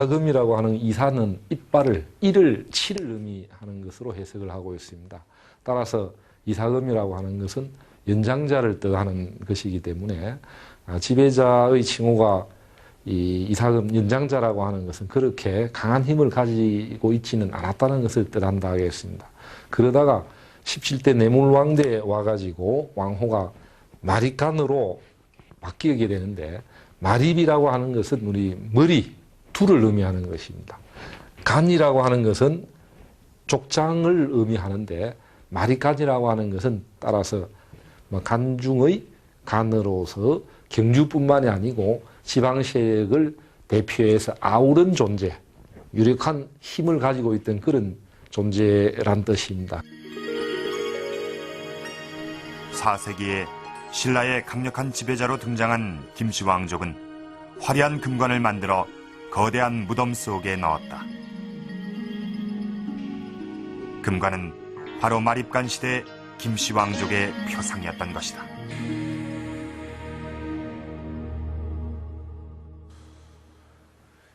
이사금이라고 하는 이사는 이빨을, 이를, 치를 의미하는 것으로 해석을 하고 있습니다. 따라서 이사금이라고 하는 것은 연장자를 뜻하는 것이기 때문에 지배자의 칭호가 이 이사금 연장자라고 하는 것은 그렇게 강한 힘을 가지고 있지는 않았다는 것을 뜻한다 하겠습니다. 그러다가 17대 내물왕대에 와가지고 왕호가 마립간으로 바뀌게 되는데, 마립이라고 하는 것은 우리 머리, 둘을 의미하는 것입니다. 간이라고 하는 것은 족장을 의미하는데, 마립간이라고 하는 것은 따라서 간중의 간으로서 경주뿐만이 아니고 지방 세력을 대표해서 아우른 존재, 유력한 힘을 가지고 있던 그런 존재란 뜻입니다. 4세기에 신라의 강력한 지배자로 등장한 김씨왕족은 화려한 금관을 만들어 거대한 무덤 속에 넣었다. 금관은 바로 마립간 시대 김씨왕족의 표상이었던 것이다.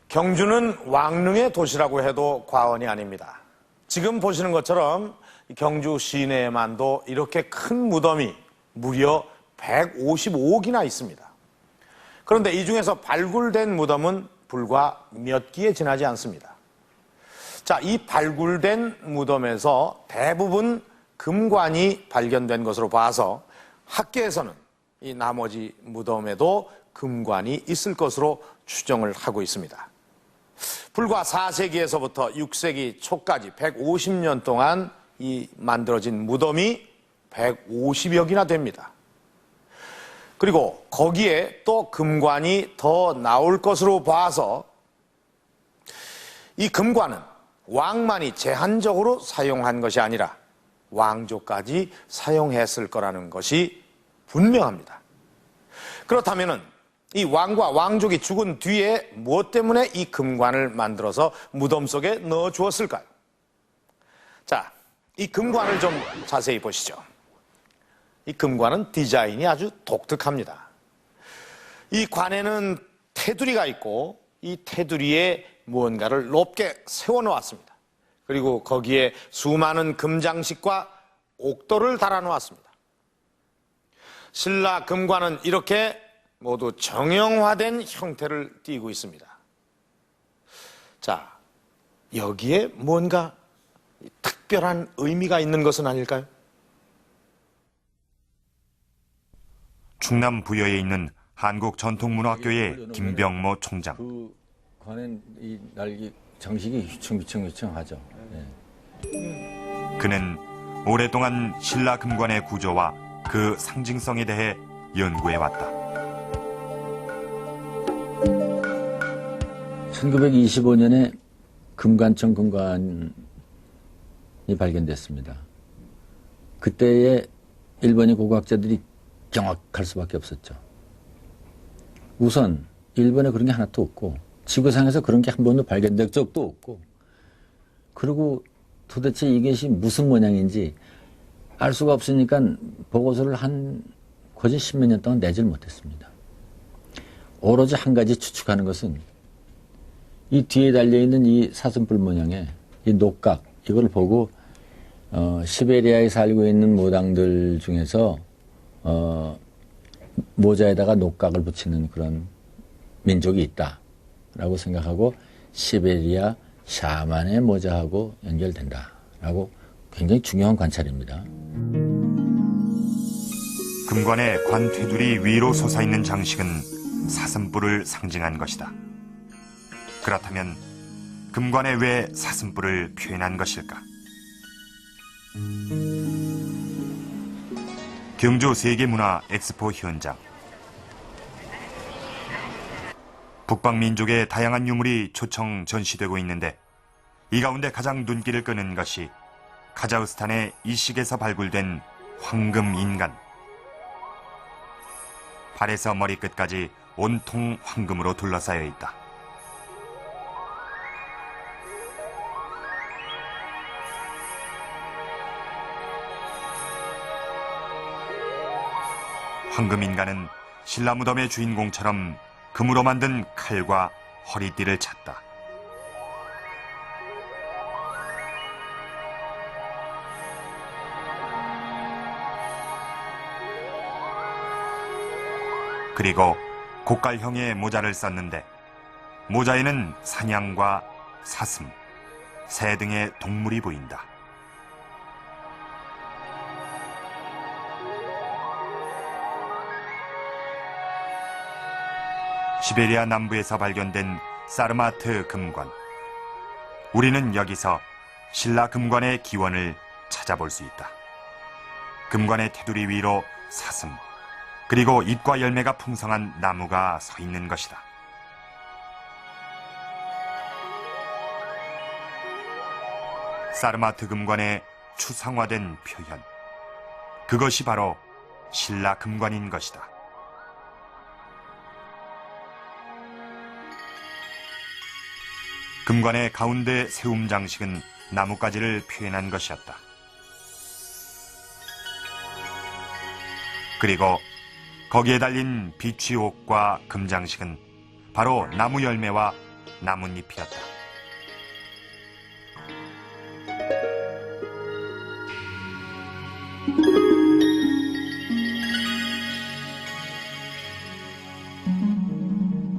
경주는 왕릉의 도시라고 해도 과언이 아닙니다. 지금 보시는 것처럼 경주 시내에만도 이렇게 큰 무덤이 무려 155기나 있습니다. 그런데 이 중에서 발굴된 무덤은 불과 몇 기에 지나지 않습니다. 자, 이 발굴된 무덤에서 대부분 금관이 발견된 것으로 봐서 학계에서는 이 나머지 무덤에도 금관이 있을 것으로 추정을 하고 있습니다. 불과 4세기에서부터 6세기 초까지 150년 동안 이 만들어진 무덤이 150여 기나 됩니다. 그리고 거기에 또 금관이 더 나올 것으로 봐서 이 금관은 왕만이 제한적으로 사용한 것이 아니라 왕족까지 사용했을 거라는 것이 분명합니다. 그렇다면 이 왕과 왕족이 죽은 뒤에 무엇 때문에 이 금관을 만들어서 무덤 속에 넣어 주었을까요? 자, 이 금관을 좀 자세히 보시죠. 이 금관은 디자인이 아주 독특합니다. 이 관에는 테두리가 있고 이 테두리에 무언가를 높게 세워놓았습니다. 그리고 거기에 수많은 금장식과 옥도를 달아놓았습니다. 신라 금관은 이렇게 모두 정형화된 형태를 띠고 있습니다. 자, 여기에 뭔가 특별한 의미가 있는 것은 아닐까요? 충남 부여에 있는 한국전통문화학교의 김병모 총장. 그 관엔 이 날개 장식이 휘청휘청하죠. 네. 그는 오랫동안 신라 금관의 구조와 그 상징성에 대해 연구해왔다. 1925년에 금관청 금관이 발견됐습니다. 그때의 일본의 고고학자들이 경악할 수밖에 없었죠. 우선 일본에 그런 게 하나도 없고 지구상에서 그런 게 한 번도 발견된 적도 없고, 그리고 도대체 이것이 무슨 모양인지 알 수가 없으니까 보고서를 거진 10몇 년 동안 내질 못했습니다. 오로지 한 가지 추측하는 것은 이 뒤에 달려있는 이 사슴뿔 모양의 이 녹각, 이걸 보고 시베리아에 살고 있는 모당들 중에서 모자에다가 녹각을 붙이는 그런 민족이 있다라고 생각하고 시베리아 샤만의 모자하고 연결된다라고, 굉장히 중요한 관찰입니다. 금관의 관 테두리 위로 솟아있는 장식은 사슴뿔을 상징한 것이다. 그렇다면 금관에 왜 사슴뿔을 표현한 것일까? 경주 세계문화 엑스포 현장. 북방민족의 다양한 유물이 초청 전시되고 있는데, 이 가운데 가장 눈길을 끄는 것이 카자흐스탄의 이식에서 발굴된 황금인간. 발에서 머리끝까지 온통 황금으로 둘러싸여 있다. 황금인간은 신라 무덤의 주인공처럼 금으로 만든 칼과 허리띠를 찼다. 그리고 고깔형의 모자를 썼는데 모자에는 사냥과 사슴, 새 등의 동물이 보인다. 시베리아 남부에서 발견된 사르마트 금관. 우리는 여기서 신라 금관의 기원을 찾아볼 수 있다. 금관의 테두리 위로 사슴, 그리고 잎과 열매가 풍성한 나무가 서 있는 것이다. 사르마트 금관의 추상화된 표현, 그것이 바로 신라 금관인 것이다. 금관의 가운데 세움 장식은 나뭇가지를 표현한 것이었다. 그리고 거기에 달린 비취옥과 금장식은 바로 나무 열매와 나뭇잎이었다.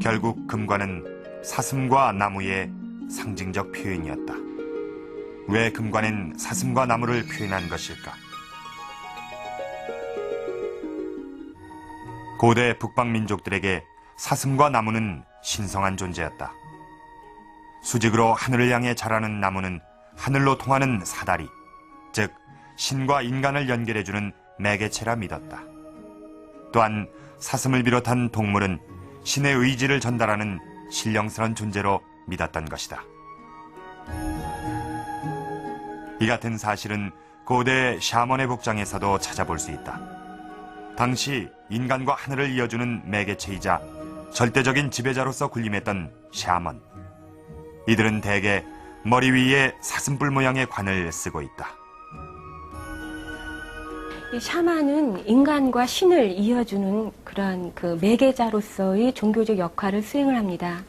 결국 금관은 사슴과 나무의 상징적 표현이었다. 왜 금관엔 사슴과 나무를 표현한 것일까? 고대 북방 민족들에게 사슴과 나무는 신성한 존재였다. 수직으로 하늘을 향해 자라는 나무는 하늘로 통하는 사다리, 즉 신과 인간을 연결해주는 매개체라 믿었다. 또한 사슴을 비롯한 동물은 신의 의지를 전달하는 신령스러운 존재로 믿었던 것이다. 이 같은 사실은 고대 샤먼의 복장에서도 찾아볼 수 있다. 당시 인간과 하늘을 이어주는 매개체이자 절대적인 지배자로서 군림했던 샤먼. 이들은 대개 머리 위에 사슴뿔 모양의 관을 쓰고 있다. 이 샤만은 인간과 신을 이어주는 그런 그 매개자로서의 종교적 역할을 수행을 합니다.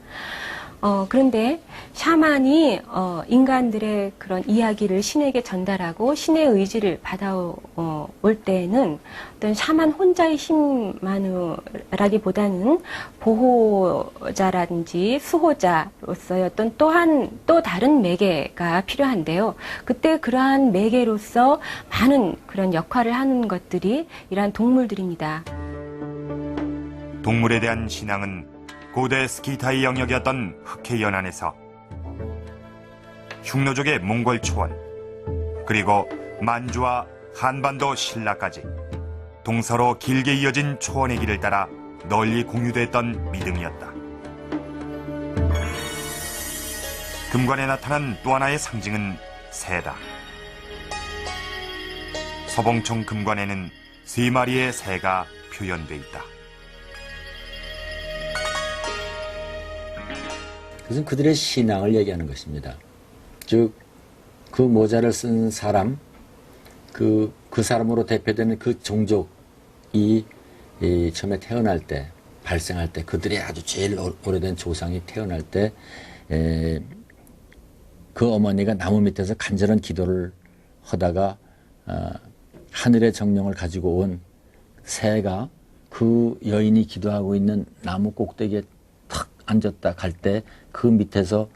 그런데 샤만이 인간들의 그런 이야기를 신에게 전달하고 신의 의지를 받아올 때에는 어떤 샤만 혼자의 힘만이라기보다는 보호자라든지 수호자로서의 어떤 또 다른 매개가 필요한데요. 그때 그러한 매개로서 많은 그런 역할을 하는 것들이 이러한 동물들입니다. 동물에 대한 신앙은 고대 스키타이 영역이었던 흑해 연안에서 흉노족의 몽골 초원, 그리고 만주와 한반도 신라까지 동서로 길게 이어진 초원의 길을 따라 널리 공유됐던 믿음이었다. 금관에 나타난 또 하나의 상징은 새다. 서봉청 금관에는 3마리의 새가 표현돼 있다. 그것은 그들의 신앙을 얘기하는 것입니다. 즉, 그 모자를 쓴 사람, 그 사람으로 대표되는 그 종족이 처음에 태어날 때, 발생할 때, 그들의 아주 제일 오래된 조상이 태어날 때, 그 어머니가 나무 밑에서 간절한 기도를 하다가, 하늘의 정령을 가지고 온 새가 그 여인이 기도하고 있는 나무 꼭대기에 탁 앉았다 갈 때 그 밑에서